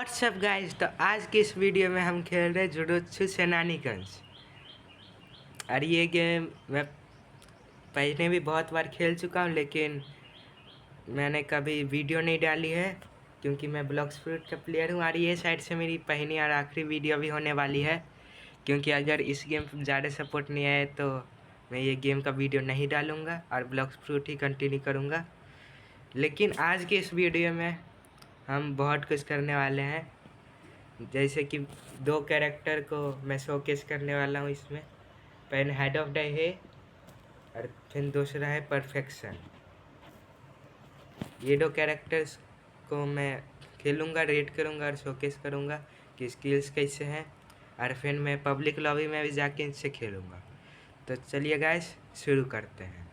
WhatsApp guys. तो आज की इस वीडियो में हम खेल रहे जुडोत्सु सेनानिकंस। और ये गेम मैं पहले भी बहुत बार खेल चुका हूँ, लेकिन मैंने कभी वीडियो नहीं डाली है क्योंकि मैं ब्लॉक्स फ्रूट का प्लेयर हूँ। और ये साइड से मेरी पहली और आखिरी वीडियो भी होने वाली है, क्योंकि अगर इस गेम पर ज़्यादा सपोर्ट नहीं आए तो मैं ये गेम का वीडियो नहीं डालूँगा और ब्लॉक्स फ्रूट ही कंटिन्यू करूँगा। लेकिन आज के इस वीडियो में हम बहुत कुछ करने वाले हैं, जैसे कि दो कैरेक्टर को मैं शोकेस करने वाला हूँ इसमें। पहले हेड ऑफ डे है और फिर दूसरा है परफेक्शन। ये दो कैरेक्टर्स को मैं खेलूँगा, रेड करूँगा और शोकेस करूँगा कि स्किल्स कैसे हैं, और फिर मैं पब्लिक लॉबी में भी जाके इनसे खेलूँगा। तो चलिए गाइस शुरू करते हैं।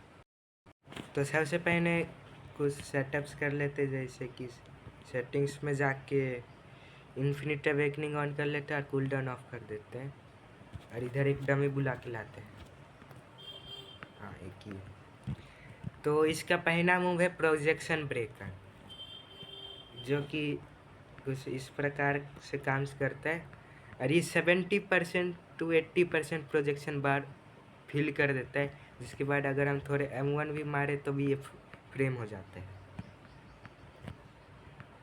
तो सबसे पहले कुछ सेटअप्स कर लेते, जैसे कि सेटिंग्स में जाके इन्फिनिट अवेकनिंग ऑन कर लेते हैं और कूल डाउन ऑफ कर देते हैं, और इधर एक डमी बुला के लाते हैं। हाँ, एक ही है। तो इसका पहला मूव है प्रोजेक्शन ब्रेकर, जो कि कुछ इस प्रकार से काम करता है, और ये 70% to 80% प्रोजेक्शन बार फिल कर देता है, जिसके बाद अगर हम थोड़े M1 भी मारे तो भी ये फ्रेम हो जाता है।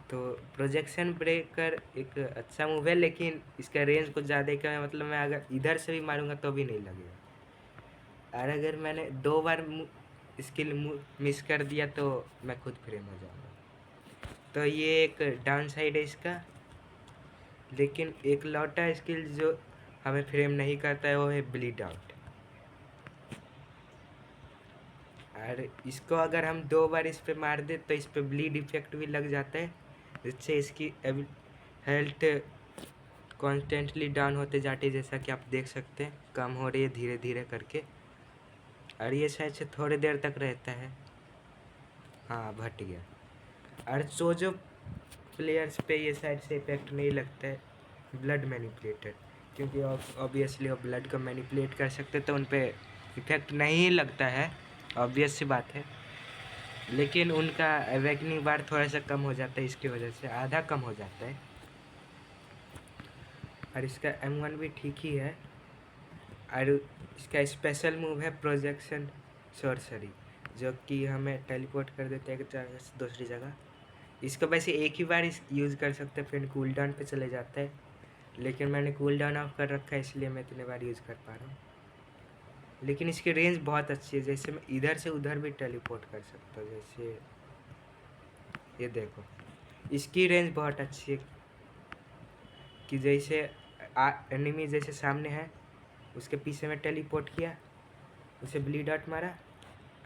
तो प्रोजेक्शन ब्रेकर एक अच्छा मूव है, लेकिन इसका रेंज कुछ ज़्यादा कम है। मतलब मैं अगर इधर से भी मारूंगा तो भी नहीं लगेगा, और अगर मैंने 2 बार स्किल मिस कर दिया तो मैं खुद फ्रेम हो जाऊंगा। तो ये एक डाउन साइड है इसका। लेकिन एक लौटा स्किल जो हमें फ्रेम नहीं करता है वो है ब्लीड आउट, और इसको अगर हम 2 बार इस पे मार दे तो इस पे ब्लीड इफेक्ट भी लग जाता है, जिससे इसकी हेल्थ कॉन्स्टेंटली डाउन होते जाते, जैसा कि आप देख सकते हैं कम हो रही है धीरे धीरे करके। और ये शायद से थोड़ी देर तक रहता है। हाँ, भट गया। और जो प्लेयर्स पे ये शायद से इफेक्ट नहीं लगता है, ब्लड मैनिपुलेटर, क्योंकि ऑब्वियसली वो ब्लड को मैनिपुलेट कर सकते, तो उन पे इफेक्ट नहीं लगता है, ऑब्वियस सी बात है। लेकिन उनका अवेकनिंग बार थोड़ा सा कम हो जाता है, इसकी वजह से आधा कम हो जाता है। और इसका M1 भी ठीक ही है। और इसका स्पेशल मूव है प्रोजेक्शन सॉर्सरी, जो कि हमें टेलीपोर्ट कर देता है एक जगह से दूसरी जगह। इसको वैसे एक ही बार यूज़ कर सकते हैं, फिर कूल डाउन पे चले जाता है, लेकिन मैंने कूल डाउन ऑफ कर रखा है, इसलिए मैं इतने बार यूज़ कर पा रहा हूँ। लेकिन इसकी रेंज बहुत अच्छी है, जैसे मैं इधर से उधर भी टेलीपोर्ट कर सकता हूँ। जैसे ये देखो, इसकी रेंज बहुत अच्छी है कि जैसे एनिमी जैसे सामने है, उसके पीछे में टेलीपोर्ट किया, उसे ब्लीड आउट मारा,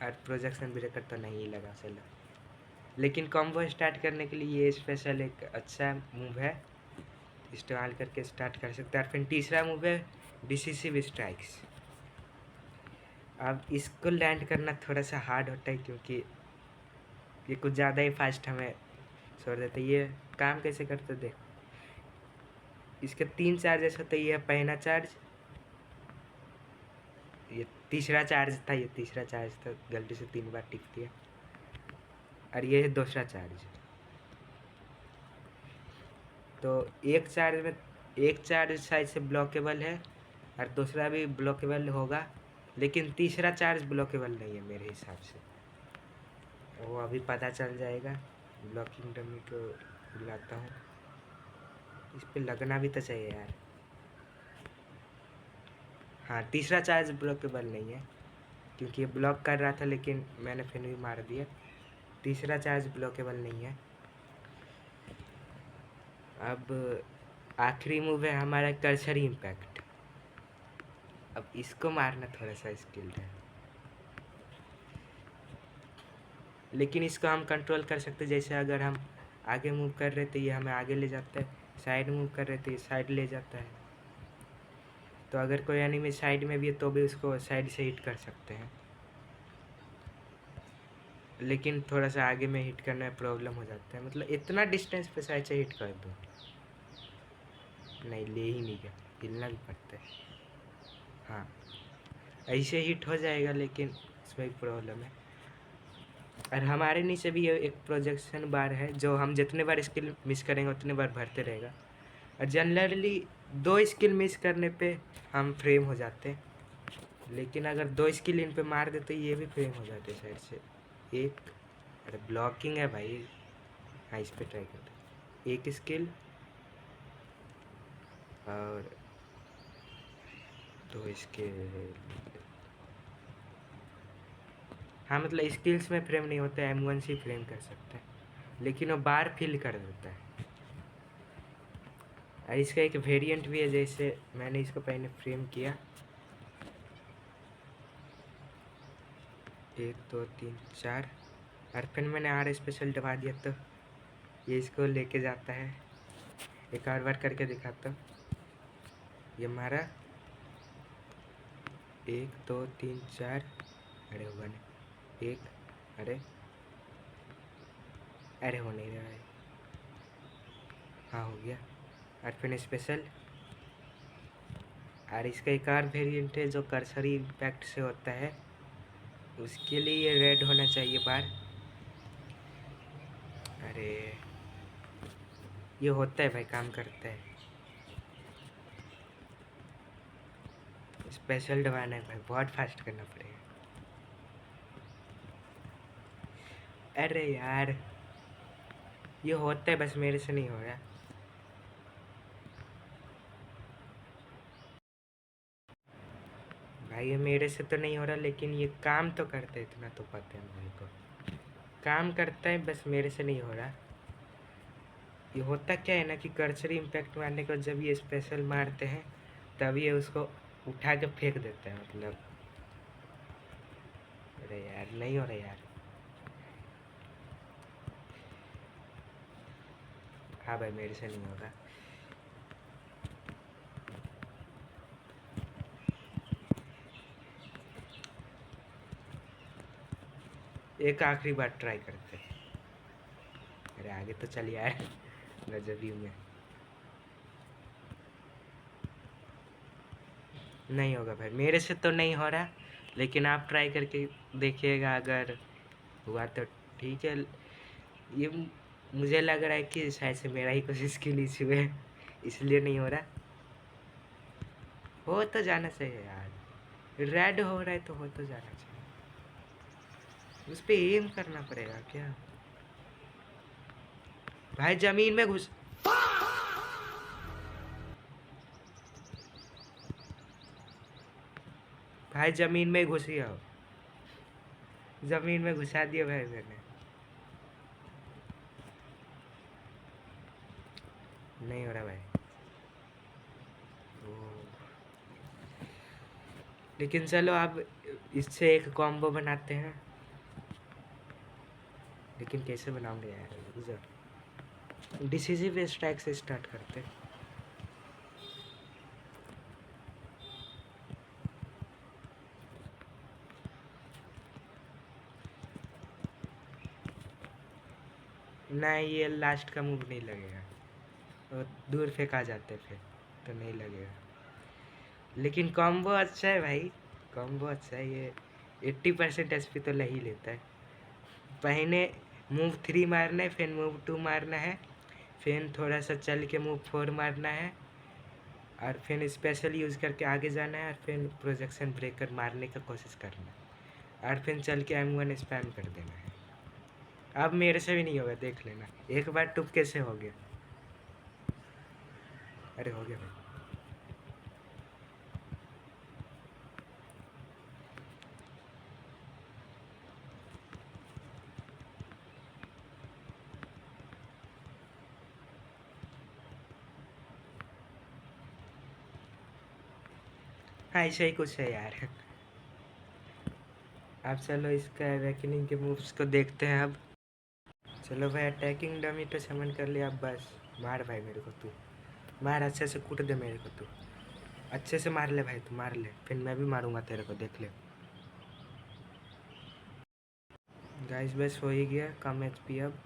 और प्रोजेक्शन ब्रेकर तो नहीं लगा चला। लेकिन कॉम्बो स्टार्ट करने के लिए ये स्पेशल एक अच्छा मूव है, इस्तेमाल करके स्टार्ट कर सकते हैं। और फिर तीसरा मूव है डिसिसिव स्ट्राइक्स। अब इसको लैंड करना थोड़ा सा हार्ड होता है, क्योंकि ये कुछ ज़्यादा ही फास्ट हमें छोड़ देते। ये काम कैसे करते देखो, इसके 3 चार्जेस होते हैं। ये पहला चार्ज, ये तीसरा चार्ज था, ये तीसरा चार्ज था, गलती से 3 बार टिक दिया। और ये है दूसरा चार्ज। तो एक चार्ज शायद से ब्लॉकेबल है, और दूसरा भी ब्लॉकेबल होगा, लेकिन तीसरा चार्ज ब्लॉकेबल नहीं है मेरे हिसाब से। वो अभी पता चल जाएगा। ब्लॉकिंग डमी को बुलाता हूँ, इस पे लगना भी तो चाहिए यार। हाँ, तीसरा चार्ज ब्लॉकेबल नहीं है, क्योंकि ये ब्लॉक कर रहा था, लेकिन मैंने फिर भी मार दिया। तीसरा चार्ज ब्लॉकेबल नहीं है। अब आखिरी मूव है हमारा कर्सरी इम्पैक्ट। अब इसको मारना थोड़ा सा स्किल्ड है, लेकिन इसको हम कंट्रोल कर सकते हैं। जैसे अगर हम आगे मूव कर रहे तो ये हमें आगे ले जाता है, साइड मूव कर रहे तो ये साइड ले जाता है। तो अगर कोई एनिमी साइड में भी है तो भी उसको साइड से हिट कर सकते हैं, लेकिन थोड़ा सा आगे में हिट करने में प्रॉब्लम हो जाता है। मतलब इतना डिस्टेंस पे साइड से हिट कर दो, नहीं ले ही नहीं गया, हिलना भी पड़ता है। हाँ, ऐसे हिट हो जाएगा, लेकिन इसमें एक प्रॉब्लम है। और हमारे नीचे भी ये एक प्रोजेक्शन बार है जो हम जितने बार स्किल मिस करेंगे उतने बार भरते रहेगा। और जनरली 2 स्किल मिस करने पे हम फ्रेम हो जाते हैं, लेकिन अगर 2 स्किल इन पे मार दे तो ये भी फ्रेम हो जाते साइड से। एक, अरे ब्लॉकिंग है भाई। हाँ, इस पे ट्राई करते हैं। एक स्किल और 2 स्किल। हाँ, मतलब स्किल्स में फ्रेम नहीं होता, M1 से फ्रेम कर सकते हैं, लेकिन वो बार फिल कर देता है। और इसका एक वेरिएंट भी है, जैसे मैंने इसको पहले फ्रेम किया 1 2 3 4, और फिर मैंने R स्पेशल दबा दिया तो ये इसको लेके जाता है। एक और बार करके दिखाता हूँ। ये मारा 1 2 3 4, अरे हुआ नहीं। एक, अरे अरे हो नहीं रहा है। हाँ, हो गया। और फिर स्पेशल। और इसका एक और वेरिएंट है जो कर्सरी इम्पैक्ट से होता है, उसके लिए ये रेड होना चाहिए बार। अरे ये होता है भाई, काम करता है। स्पेशल दबाना है भाई, बहुत फास्ट करना पड़ेगा। अरे यार ये होता है, बस मेरे से नहीं हो रहा। भाई ये मेरे से तो नहीं हो रहा, लेकिन ये काम तो करता है, इतना तो पता है मेरे को। काम करता है, बस मेरे से नहीं हो रहा। ये होता क्या है ना कि कर्सरी इम्पैक्ट मारने के बाद जब ये स्पेशल मारते हैं तब ये उसको उठा के फेंक देता है, मतलब। अरे यार नहीं हो रहा यार। हाँ भाई, मेरे से नहीं होगा। एक आखिरी बार ट्राई करते हैं। अरे आगे तो चल यार, गजबी में नहीं होगा भाई, मेरे से तो नहीं हो रहा, लेकिन आप ट्राई करके देखिएगा, अगर हुआ तो ठीक है। ये मुझे लग रहा है कि शायद से मेरा ही कुछ स्किल इशू है, इसलिए नहीं हो रहा। हो तो जाना चाहिए यार, रेड हो रहा है तो हो तो जाना चाहिए। उस पे एम करना पड़ेगा क्या भाई? जमीन में घुस। भाई जमीन में घुस गया हो, जमीन में घुसा दिया भाई मैंने। नहीं हो रहा भाई। ओ, लेकिन चलो अब इससे एक कॉम्बो बनाते हैं। लेकिन कैसे बनाऊंगे यार? डिसिसिव स्ट्राइक से स्टार्ट करते हैं। नहीं, ये लास्ट का मूव नहीं लगेगा, और दूर फेंका जाते फिर तो नहीं लगेगा। लेकिन कॉम्बो अच्छा है भाई, कॉम्बो अच्छा है ये। 80% एचपी तो ले ही लेता है। पहले मूव 3 मारना है, फिर मूव 2 मारना है, फिर थोड़ा सा चल के मूव 4 मारना है, और फिर स्पेशल यूज़ करके आगे जाना है, और फिर प्रोजेक्शन ब्रेकर मारने का कोशिश करना है, और फिर चल के M1 स्पैम कर देना है। अब मेरे से भी नहीं होगा, देख लेना। एक बार टुक कैसे हो गया। अरे हो गया भाई। हाँ, ऐसे ही कुछ है यार। अब चलो इसका अवेकनिंग के मूव्स को देखते हैं अब। चलो भाई, अटैकिंग डमी तो समन कर लिया, अब बस मार भाई मेरे को तू। मार, अच्छे से कूट दे मेरे को तू। अच्छे से मार ले भाई, तू मार ले, फिर मैं भी मारूंगा तेरे को, देख ले। गाइस बस हो ही गया, कम एचपी अब।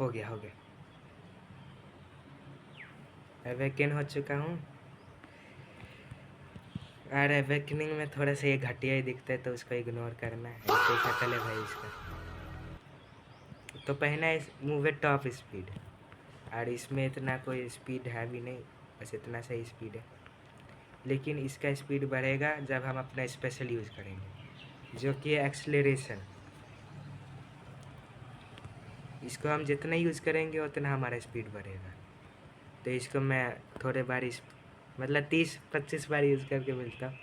हो गया, हो गया। अवेकन हो चुका हूँ। और अवेकनिंग में थोड़ा सा ये घटिया ही दिखता है तो उसको इग्नोर करना है, ऐसे शक्ल है भाई इसका। तो पहना इस मूव है टॉप स्पीड, और इसमें इतना कोई स्पीड है भी नहीं, बस इतना सही स्पीड है। लेकिन इसका स्पीड बढ़ेगा जब हम अपना स्पेशल यूज़ करेंगे, जो कि है एक्सेलरेशन। इसको हम जितना यूज़ करेंगे उतना हमारा स्पीड बढ़ेगा। तो इसको मैं थोड़े बार मतलब 30-25 बार यूज़ करके मिलता हूँ।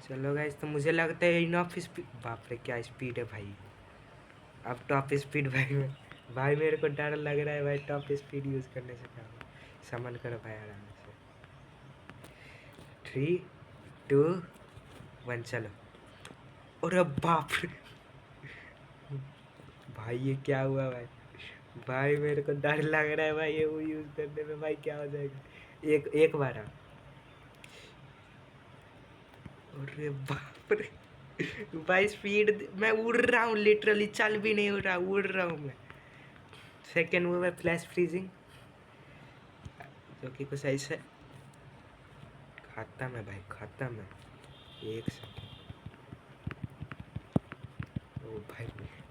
चलो गाइस, तो मुझे लगता है इनफ स्पीड। बाप रे क्या स्पीड है भाई। अब टॉप स्पीड भाई मेरे को डर लग रहा है भाई, टॉप स्पीड यूज़ करने से क्या होगा। समन करो भाई आराम से। 3, 2, 1 चलो। अरे बाप रे भाई ये क्या हुआ भाई। भाई मेरे को डर लग रहा है भाई, ये वो यूज़ करने में भाई क्या हो जाएगा। एक एक बार अरे बाप रे भाई स्पीड, मैं उड़ रहा हूँ लिटरली, चल भी नहीं हो रहा, उड़ रहा हूँ मैं। सेकेंड वो है फ्लैश फ्रीजिंग, जो कि कुछ ऐसे खत्म है भाई, खत्म है। एक सेकेंड, ओ भाई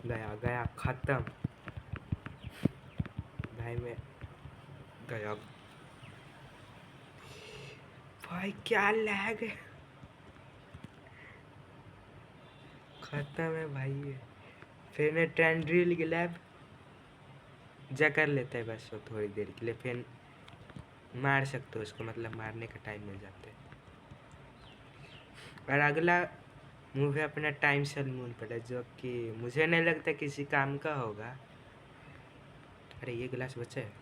गया गया खत्म भाई, मैं गया भाई, क्या लैग है। खत्म है भाई ये। फिर मैं ट्रेंड्रिल ग्लैब जा कर लेता है बस वो थोड़ी देर के लिए, फिर मार सकते हो उसको, मतलब मारने का टाइम मिल जाता है। और अगला मूव है अपना टाइम सैलून पर, जो कि मुझे नहीं लगता किसी काम का होगा। अरे ये गिलास बचा है,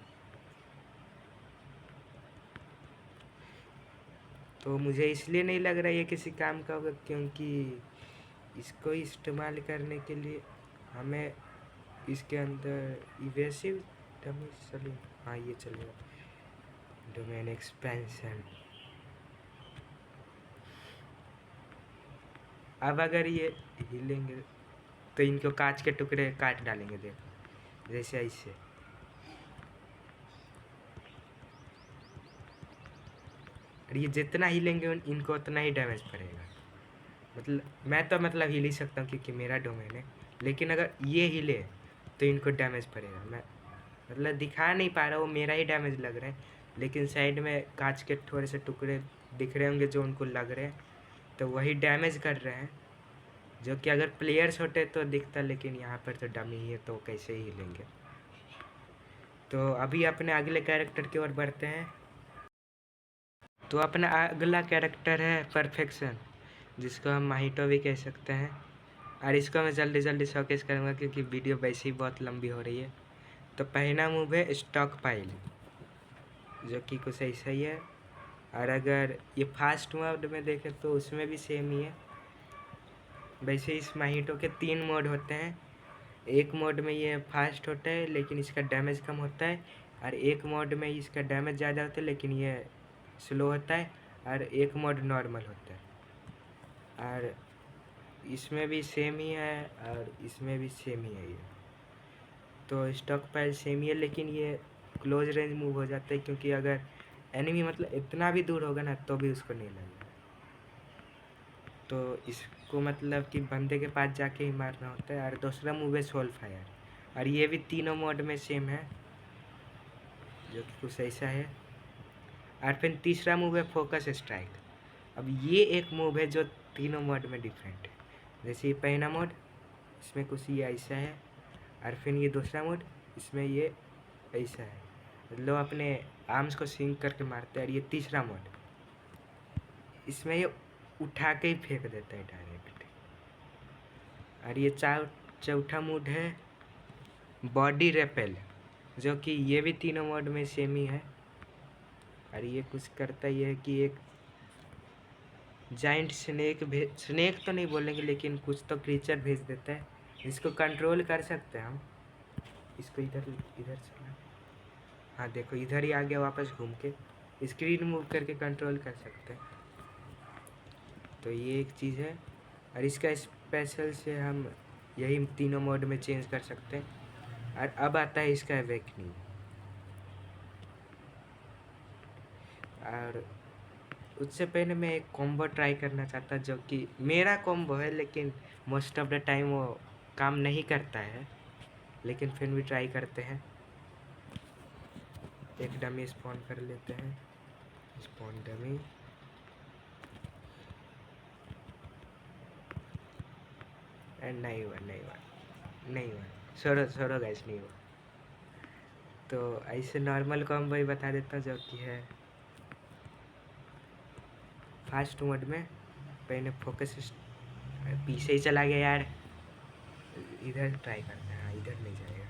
तो मुझे इसलिए नहीं लग रहा ये किसी काम का होगा, क्योंकि इसको इस्तेमाल करने के लिए हमें इसके अंदर इवेसिव डैमेज चले। हाँ ये चलेगा, डोमेन एक्सपेंशन। अब अगर ये हिलेंगे तो इनको कांच के टुकड़े काट डालेंगे, देखो जैसे ऐसे। और ये जितना हिलेंगे इनको उतना ही डैमेज पड़ेगा। मतलब मैं तो मतलब हिल ही सकता हूँ क्योंकि मेरा डोमेन है, लेकिन अगर ये हिले तो इनको डैमेज पड़ेगा। मैं मतलब दिखा नहीं पा रहा, वो मेरा ही डैमेज लग रहा है, लेकिन साइड में कांच के थोड़े से टुकड़े दिख रहे होंगे जो उनको लग रहे हैं, तो वही डैमेज कर रहे हैं। जो कि अगर प्लेयर्स होते तो दिखता, लेकिन यहाँ पर तो डमी ही है तो कैसे ही हिलेंगे। तो अभी अपने अगले कैरेक्टर की ओर बढ़ते हैं। तो अपना अगला कैरेक्टर है परफेक्शन, जिसको हम माहितो भी कह सकते हैं। और इसको मैं जल्दी जल्दी शोकेस करूँगा क्योंकि वीडियो वैसे ही बहुत लंबी हो रही है। तो पहला मूव है स्टॉक पाइल, जो कि कुछ ऐसा ही है। और अगर ये फास्ट मोड में देखें तो उसमें भी सेम ही है। वैसे इस माहितो के 3 मोड होते हैं। एक मोड में ये फास्ट होता है लेकिन इसका डैमेज कम होता है, और एक मोड में इसका डैमेज ज़्यादा होता है लेकिन ये स्लो होता है, और एक मोड नॉर्मल होता है। और इसमें भी सेम ही है और इसमें भी सेम ही है ये। तो स्टॉक पाइल सेम ही है, लेकिन ये क्लोज रेंज मूव हो जाता है, क्योंकि अगर एनिमी मतलब इतना भी दूर होगा ना तो भी उसको नहीं लगेगा। तो इसको मतलब कि बंदे के पास जाके ही मारना होता है। और दूसरा मूव है सोल फायर, और ये भी तीनों मोड में सेम है, जो कि कुछ ऐसा है। और फिर तीसरा मूव है फोकस स्ट्राइक। अब ये एक मूव है जो तीनों मोड में डिफरेंट है। जैसे ये पहला मोड, इसमें कुछ ये ऐसा है, और फिर ये दूसरा मोड, इसमें ये ऐसा है, लोग अपने आर्म्स को सिंक करके मारते हैं। और ये तीसरा मोड, इसमें ये उठा के ही फेंक देता है डायरेक्ट। और ये चौथा मोड है बॉडी रेपेल, जो कि ये भी तीनों मोड में सेम ही है। और ये कुछ करता ये है कि एक जाइंट स्नेक तो नहीं बोलेंगे, लेकिन कुछ तो क्रीचर भेज देता है, जिसको कंट्रोल कर सकते हैं हम। इसको इधर इधर चला, हाँ देखो इधर ही आ गया वापस घूम के, स्क्रीन मूव करके कंट्रोल कर सकते हैं। तो ये एक चीज़ है। और इसका स्पेशल से हम यही तीनों मोड में चेंज कर सकते हैं। और अब आता है इसका अवेकनिंग। और उससे पहले मैं एक कॉम्बो ट्राई करना चाहता जो कि मेरा कॉम्बो है, लेकिन मोस्ट ऑफ द टाइम वो काम नहीं करता है, लेकिन फिर भी ट्राई करते हैं। एक डमी स्पॉन कर लेते हैं, स्पॉन डमी। एंड नहीं हुआ, नहीं हुआ, नहीं हुआ। छोड़ो छोड़ो गाइस, नहीं हुआ। तो ऐसे नॉर्मल कॉम्बो ही बता देता हूँ जो कि है फास्ट मोड में। पहले फोकस पीछे ही चला गया यार, इधर ट्राई करते हैं। हाँ, इधर नहीं जाएगा,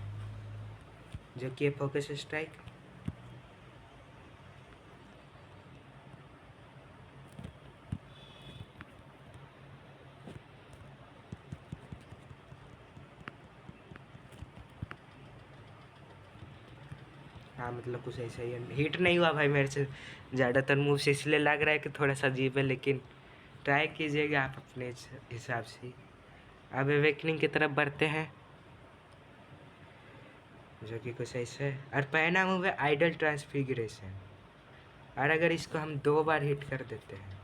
जो कि है फोकस स्ट्राइक। हाँ मतलब कुछ ऐसा ही है, हिट नहीं हुआ भाई मेरे से ज़्यादातर मूव से, इसलिए लग रहा है कि थोड़ा सा अजीब है, लेकिन ट्राई कीजिएगा आप अपने हिसाब से। अब अवेकनिंग की तरफ बढ़ते हैं, जो कि कुछ ऐसा है। और पहला मूव है आइडल ट्रांसफिगरेशन। और अगर इसको हम 2 बार हिट कर देते हैं,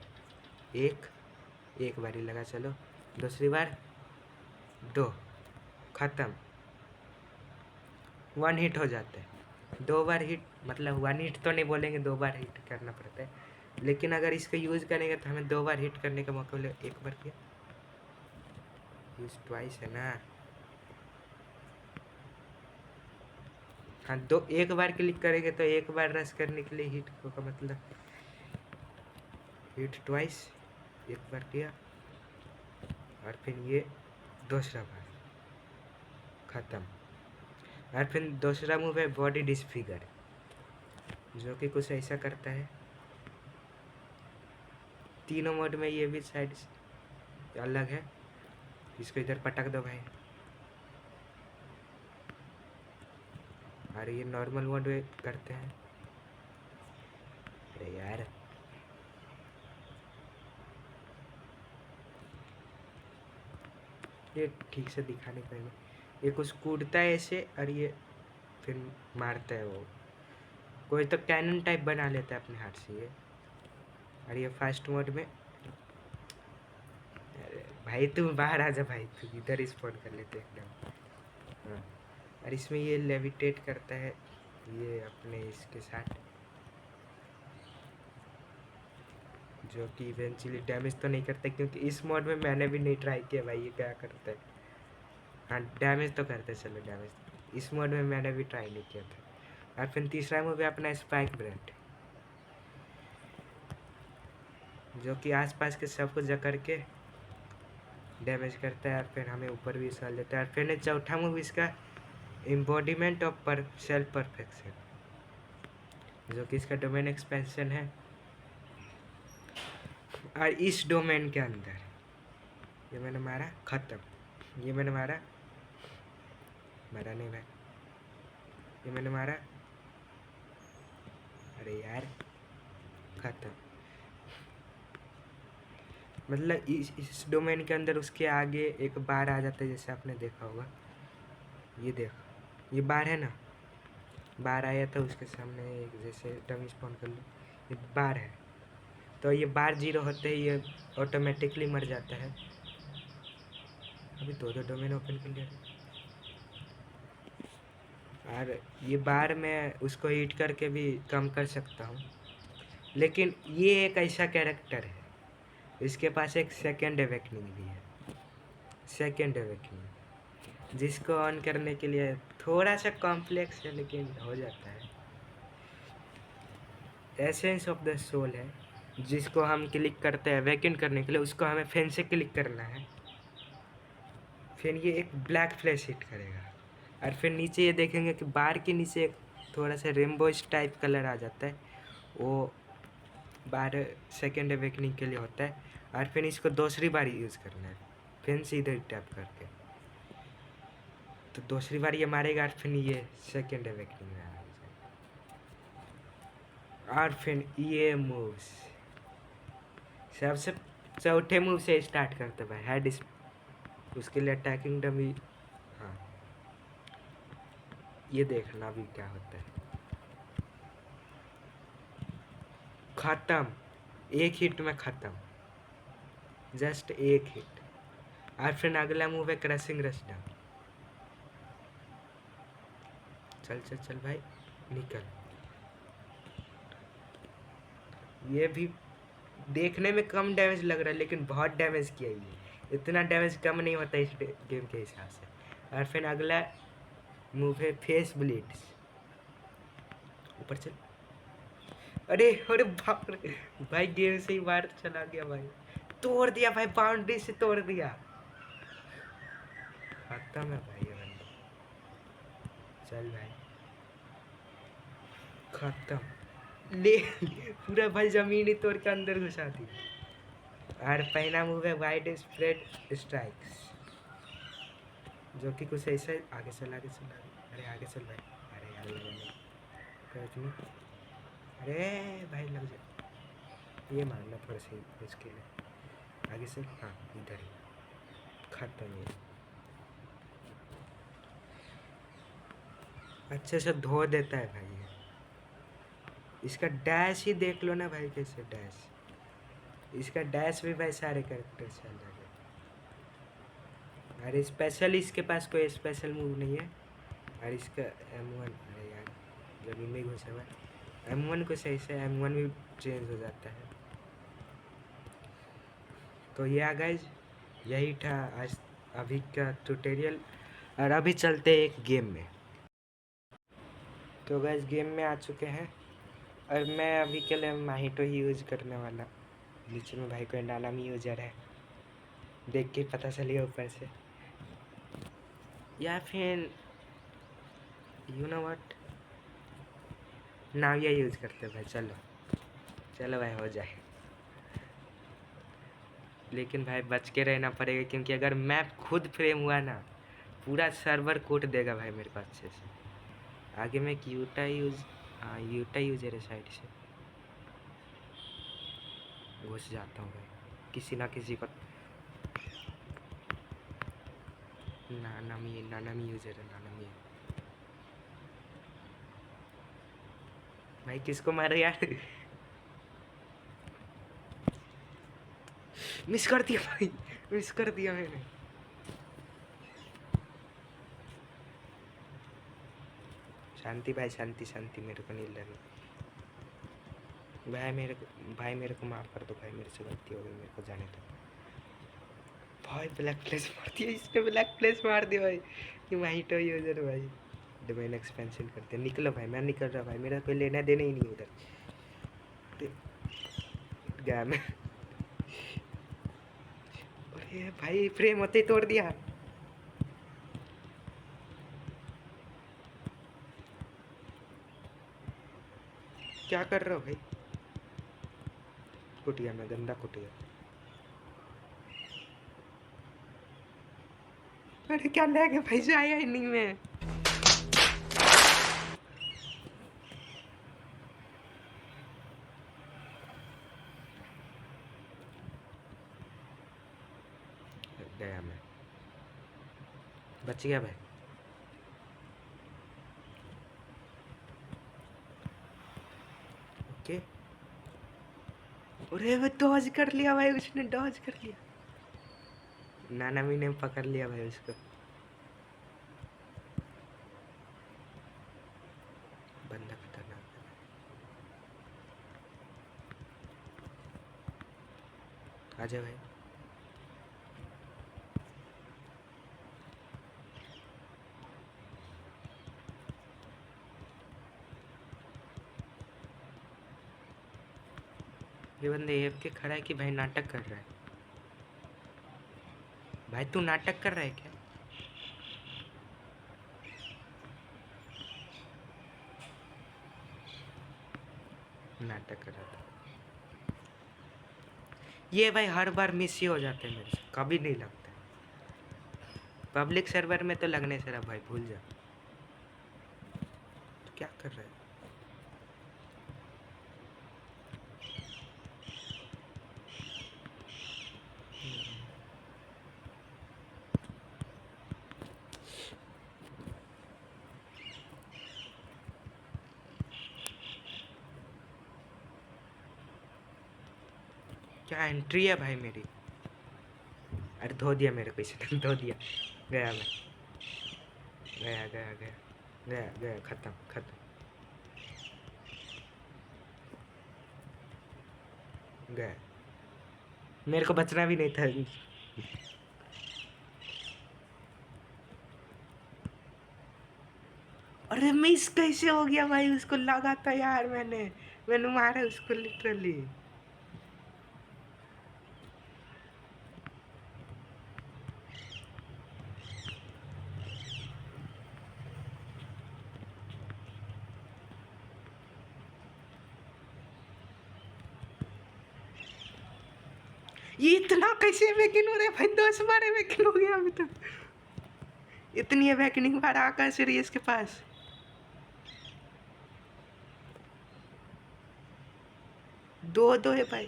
एक बार ही लगा, चलो दूसरी बार 2, ख़त्म, 1 हिट हो जाता है। 2 बार हिट मतलब 1 हिट तो नहीं बोलेंगे, 2 बार हिट करना पड़ता है, लेकिन अगर इसको यूज़ करेंगे तो हमें 2 बार हिट करने का मौका मिलेगा। एक बार किया, यूज़ ट्वाइस है ना। हाँ, एक बार क्लिक करेंगे तो एक बार रश करने के लिए हिट का मतलब हिट ट्वाइस, एक बार किया और फिर ये दूसरा बार, ख़त्म। और फिर दूसरा मूव है बॉडी डिसफिगर, जो कि कुछ ऐसा करता है। तीनों मोड में ये भी साइड अलग है। इसको इधर पटक दो भाई। और ये नॉर्मल मोड में करते हैं। अरे यार, ये ठीक से दिखाने का नहीं। ये कुछ कूदता है ऐसे और ये फिर मारता है वो। कोई तो कैनन टाइप बना लेता है अपने हाथ से ये। और ये फास्ट मोड में, अरे भाई तू बाहर आ जा भाई, तू इधर स्पॉन कर लेते एकदम। हाँ, और इसमें ये लेविटेट करता है ये अपने इसके साथ, जो कि इवेंचुअली डैमेज तो नहीं करता, क्योंकि इस मोड में मैंने भी नहीं ट्राई किया भाई ये क्या करता है। हाँ डैमेज तो करते, चलो डैमेज इस मोड में मैंने भी ट्राई नहीं किया था। और फिर तीसरा मूव है अपना स्पाइक ब्रेड, जो कि आसपास के सबको जकड़ के डैमेज करता है और फिर हमें ऊपर भी उछाल देता है। और फिर चौथा मूव इसका एम्बॉडीमेंट ऑफ सेल्फ परफेक्शन, जो कि इसका डोमेन एक्सपेंशन है। और इस डोमेन के अंदर ये मैंने मारा, ख़त्म। ये मैंने मारा, मरा नहीं भाई। ये मैंने मारा, अरे यार, ख़त्म। मतलब इस डोमेन के अंदर उसके आगे एक बार आ जाता है, जैसे आपने देखा होगा। ये देखो, ये बार है ना, बार आया था उसके सामने, एक जैसे डमी स्पॉन कर लो, ये बार है। तो ये बार 0 होते ही ये ऑटोमेटिकली मर जाता है। अभी 2 डोमेन ओपन कर लिया। और ये बार मैं उसको हिट करके भी कम कर सकता हूँ, लेकिन ये एक ऐसा कैरेक्टर है, इसके पास एक सेकेंड अवेकनिंग भी है। सेकेंड अवेकनिंग जिसको ऑन करने के लिए थोड़ा सा कॉम्प्लेक्स है, लेकिन हो जाता है। एसेंस ऑफ द सोल है, जिसको हम क्लिक करते हैं अवेकन करने के लिए, उसको हमें फैन से क्लिक करना है। फिर ये एक ब्लैक फ्लैश हिट करेगा, और फिर नीचे ये देखेंगे कि बार के नीचे एक थोड़ा सा रेनबो टाइप कलर आ जाता है, वो बार सेकेंड अवेकनिंग के लिए होता है। और फिर इसको दूसरी बार यूज़ करना है, फिर से इधर टैप करके, तो दूसरी बार ये मारेगा और फिर ये सेकेंड अवेकनिंग में आ जाएगा। और फिर ये मूव्स सबसे चौथे मूव से स्टार्ट करते भाई, हेड, उसके लिए अटैकिंग डमी। हाँ, ये देखना भी क्या होता है, खत्म। एक हिट में ख़त्म, जस्ट एक हिट। और फिर अगला मूव है क्रशिंग रशडाउन। चल चल चल भाई निकल। ये भी देखने में कम डैमेज लग रहा है लेकिन बहुत डैमेज किया ये, इतना डैमेज कम नहीं होता इस गेम के हिसाब से। और फिर अगला मूव है फेस ब्लिट्स। ऊपर चल। अरे अरे बाप रे भाई, गेम से ही बाहर चला गया भाई, तोड़ दिया भाई, बाउंड्री से तोड़ दिया। खत्म है भाई ये बंदा। चल भाई खत्म, ले पूरा भाई जमीन ही तोड़ के अंदर घुसा दी। और पहला मूव है वाइड स्प्रेड स्ट्राइक्स, जो कि कुछ ऐसा आगे चल आगे चल अरे आगे चल भाई। अरे यार लगा नहीं इतनी, अरे भाई लग जा, ये मारना थोड़ा सी मुश्किल है। आगे से हाँ इधर ही खत्म। ये अच्छे से धो देता है भाई ये। इसका डैश ही देख लो ना भाई, कैसे डैश, इसका डैश भी भाई सारे कैरेक्टर से अलग है। अरे स्पेशल इसके पास कोई स्पेशल मूव नहीं है। और इसका M1, अरे यार जब इनमें घुसा हुआ M1 को सही से M1 भी चेंज हो जाता है। तो ये गाइज यही था आज अभी का ट्यूटोरियल। और अभी चलते हैं एक गेम में। तो गाइज गेम में आ चुके हैं और मैं अभी के लिए माहितो ही यूज़ करने वाला। नीचे में भाई कोई नानामी यूजर है, देख के पता चलिए ऊपर से। या फिर यू नो व्हाट, नाविया यूज़ करते भाई। चलो चलो भाई हो जाए, लेकिन भाई बच के रहना पड़ेगा क्योंकि अगर मैप खुद फ्रेम हुआ ना पूरा सर्वर कोट देगा भाई मेरे को अच्छे से। आगे में एक यूटा यूजर है, साइड से घुस जाता हूँ भाई किसी ना किसी को। नानामी यूजर है, नानामी है भाई। किसको मारे यार मिस कर दिया भाई, मिस कर दिया मैंने। शांति भाई शांति शांति, मेरे को नहीं लगी भाई, मेरे को माफ़ कर दो भाई, मेरे से गलती हो गई, मेरे को जाने दो भाई। ब्लैक प्लेस मार दिया इसने, ब्लैक प्लेस मार दिया भाई। ये माहितो यूजर भाई, डोमेन एक्सपेंशन करते हैं। निकलो भाई, मैं निकल रहा भाई, मेरा कोई लेना देना ही नहीं उधर गया मैं। अरे भाई फ्रेम होते ही तोड़ दिया। क्या कर रहे हो भाई, कुटिया में, गंदा कुटिया। अरे क्या लैग है भाई, से आया ही नहीं मैं। गया मैं, बच गया भाई। ओके, अरे वो डॉज कर लिया भाई, उसने डॉज कर लिया। नानामी ने पकड़ लिया भाई उसको। बंदा खतरनाक है। आजा भाई, ये बंदे एफ के खड़ा है कि भाई नाटक कर रहा है। भाई तू नाटक कर रहा है क्या? नाटक कर रहा था ये भाई, हर बार मिस ही हो जाते हैं मेरे से, कभी नहीं लगता। पब्लिक सर्वर में तो लगने से रहा भाई, भूल जा। तो क्या कर रहा है? क्या एंट्री है भाई मेरी। अरे धो दिया मेरे को इसने धो दिया। गया मैं, गया गया गया गया गया, खत्म खत्म, गया। मेरे को बचना भी नहीं था। अरे मिस कैसे हो गया भाई, उसको लगा था यार, मैंने मारा उसको लिटरली। ये इतना कैसे वैकिन हो रहा है भाई, 10 बार वैकिन हो गया अभी तक। इतनी वैकिनिंग बार आकर से रही है इसके पास। दो दो है भाई।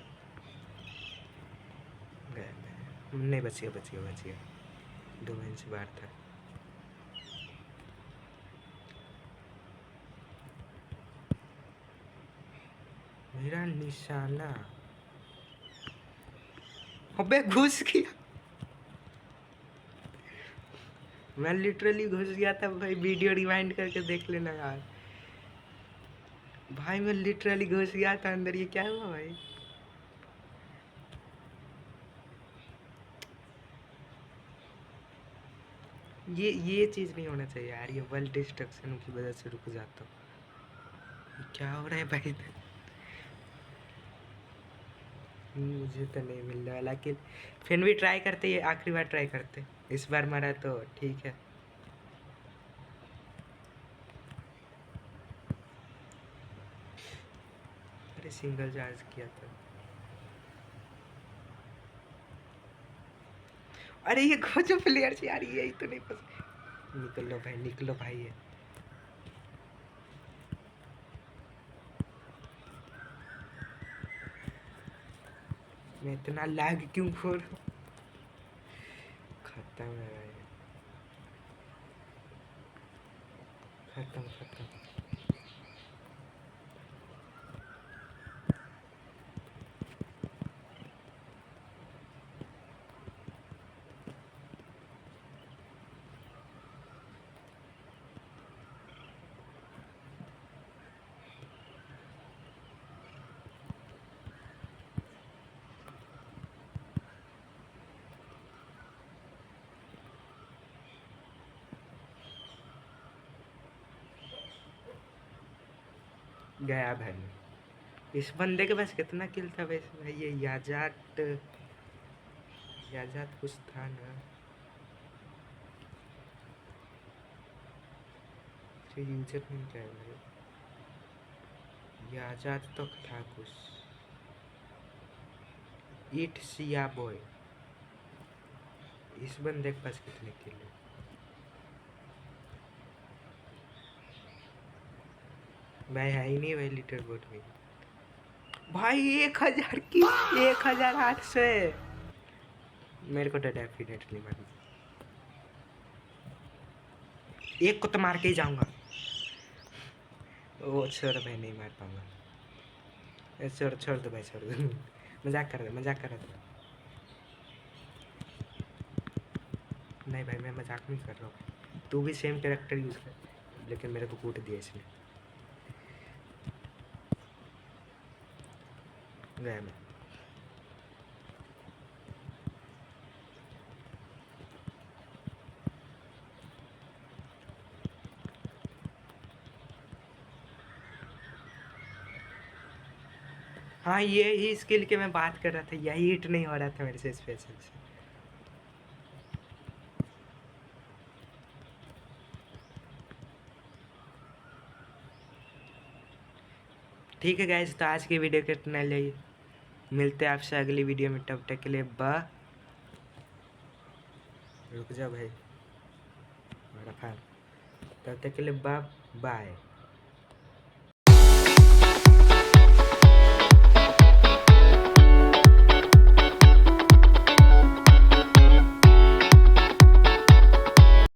गया गया। नहीं, बच गया बच गया बच गया, 2 महीने से बाहर था। मेरा निशाना, अबे घुस गया। मैं लिटरली घुस गया था भाई, वीडियो रिवाइंड करके देख लेना यार। भाई मैं लिटरली घुस गया था अंदर, ये क्या हुआ भाई। ये चीज़ नहीं होना चाहिए यार, ये वर्ल्ड डिस्ट्रक्शन की वजह से रुक जाता हूँ। क्या हो रहा है भाई। मुझे तो नहीं मिलने वाला, लेकिन फिर भी ट्राई करते, ये आखिरी बार ट्राई करते। इस बार मरा तो ठीक है। अरे सिंगल चार्ज किया था। अरे ये जो प्लेयर से यार, यही तो नहीं पसंद। निकलो भाई निकलो भाई ये। मैं इतना लैग क्यों हो रहा हूँ। खत्म है भाई, खत्म खत्म। गया भाई। इस बंदे के पास कितना किल था वैसे भाई, ये याजात, याजात कुछ था ना। यूजर नहीं क्या है भाई, याजात तो था कुछ। ईट सिया बॉय। इस बंदे के पास कितने किल है। भाई है ही नहीं भाई लीडर बोर्ड में। भाई 1000 की, 1800 है। मेरे को तो डेफिनेटली मारना, एक को तो मार के ही जाऊंगा। ओ छोड़ भाई, नहीं मार पाऊंगा। छोड़ छोड़ दो भाई, छोड़ दो। मजाक कर रहा, मजाक कर रहा था। नहीं भाई मैं मजाक नहीं कर रहा हूँ, तू भी सेम कैरेक्टर यूज़ कर, लेकिन मेरे को कूट दिया इसने। गया मैं। हाँ ये ही स्किल के मैं बात कर रहा था, यही हिट नहीं हो रहा था मेरे से स्पेशल से। ठीक है गाइस, तो आज की वीडियो के इतना ले, मिलते हैं आपसे अगली वीडियो में, तब तक के लिए रुक जा भाई, मेरा फैन। तब तक के लिए बाय।